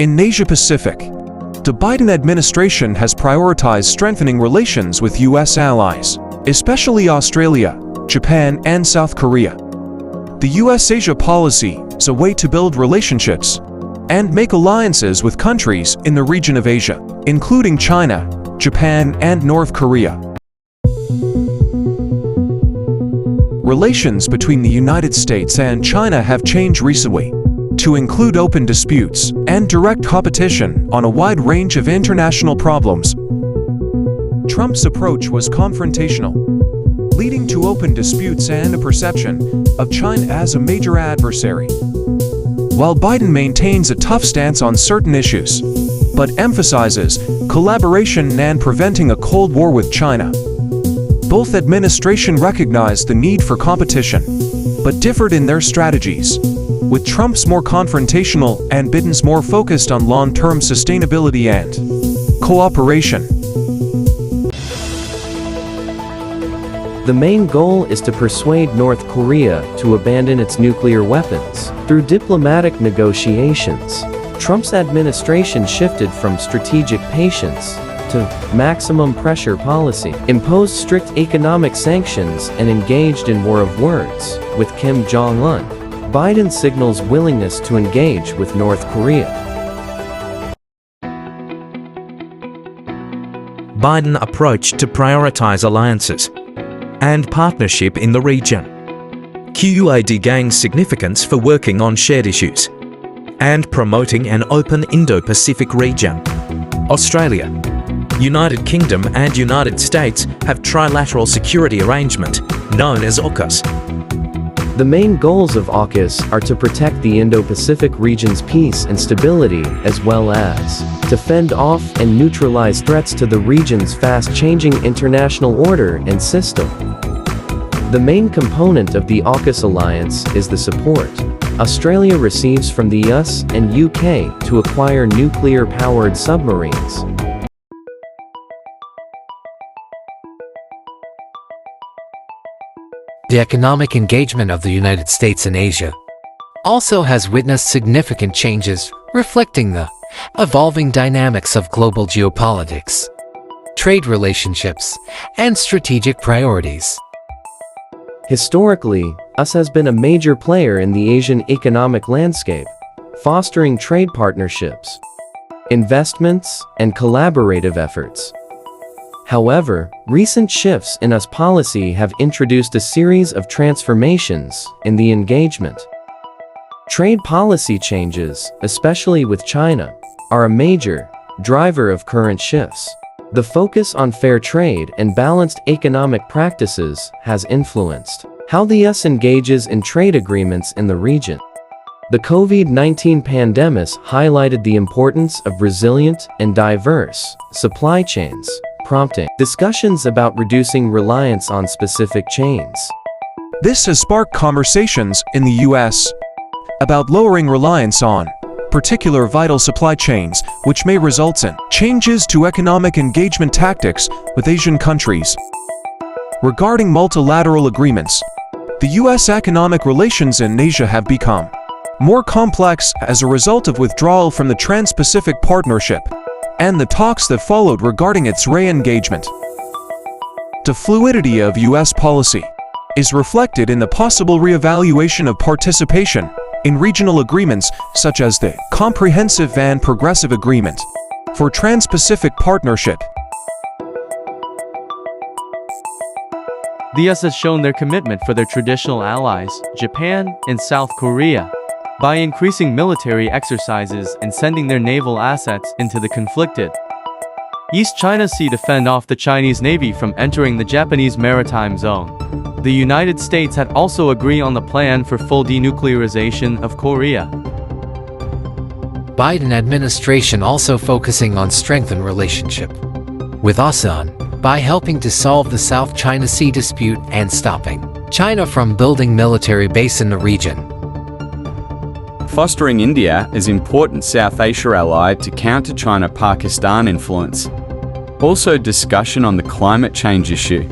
In Asia-Pacific, the Biden administration has prioritized strengthening relations with U.S. allies, especially Australia, Japan, and South Korea. The U.S.-Asia policy is a way to build relationships and make alliances with countries in the region of Asia, including China, Japan, and North Korea. Relations between the United States and China have changed recently to include open disputes and direct competition on a wide range of international problems. Trump's approach was confrontational, leading to open disputes and a perception of China as a major adversary. While Biden maintains a tough stance on certain issues, but emphasizes collaboration and preventing a Cold War with China. Both administrations recognized the need for competition, but differed in their strategies, with Trump's more confrontational and Biden's more focused on long-term sustainability and cooperation. The main goal is to persuade North Korea to abandon its nuclear weapons. Through diplomatic negotiations, Trump's administration shifted from strategic patience to maximum pressure policy, imposed strict economic sanctions, and engaged in war of words with Kim Jong-un. Biden signals willingness to engage with North Korea. Biden approach to prioritize alliances and partnership in the region. QUAD gains significance for working on shared issues and promoting an open Indo-Pacific region. Australia, United Kingdom and United States have trilateral security arrangement known as AUKUS. The main goals of AUKUS are to protect the Indo-Pacific region's peace and stability, as well as to fend off and neutralize threats to the region's fast-changing international order and system. The main component of the AUKUS alliance is the support Australia receives from the US and UK to acquire nuclear-powered submarines. The economic engagement of the United States in Asia also has witnessed significant changes, reflecting the evolving dynamics of global geopolitics, trade relationships, and strategic priorities. Historically, US has been a major player in the Asian economic landscape, fostering trade partnerships, investments, and collaborative efforts. However, recent shifts in US policy have introduced a series of transformations in the engagement. Trade policy changes, especially with China, are a major driver of current shifts. The focus on fair trade and balanced economic practices has influenced how the US engages in trade agreements in the region. The COVID-19 pandemic highlighted the importance of resilient and diverse supply chains, prompting discussions about reducing reliance on specific chains. This has sparked conversations in the U.S. about lowering reliance on particular vital supply chains, which may result in changes to economic engagement tactics with Asian countries. Regarding multilateral agreements, the U.S. economic relations in Asia have become more complex as a result of withdrawal from the Trans-Pacific Partnership and the talks that followed regarding its re-engagement. The fluidity of U.S. policy is reflected in the possible re-evaluation of participation in regional agreements such as the Comprehensive and Progressive Agreement for Trans-Pacific Partnership. The US has shown their commitment for their traditional allies, Japan and South Korea, by increasing military exercises and sending their naval assets into the conflicted East China Sea to fend off the Chinese Navy from entering the Japanese maritime zone. The United States had also agreed on the plan for full denuclearization of Korea. Biden administration also focusing on strengthened relationship with ASEAN by helping to solve the South China Sea dispute and stopping China from building military base in the region. Fostering India as important South Asia ally to counter China-Pakistan influence. Also discussion on the climate change issue.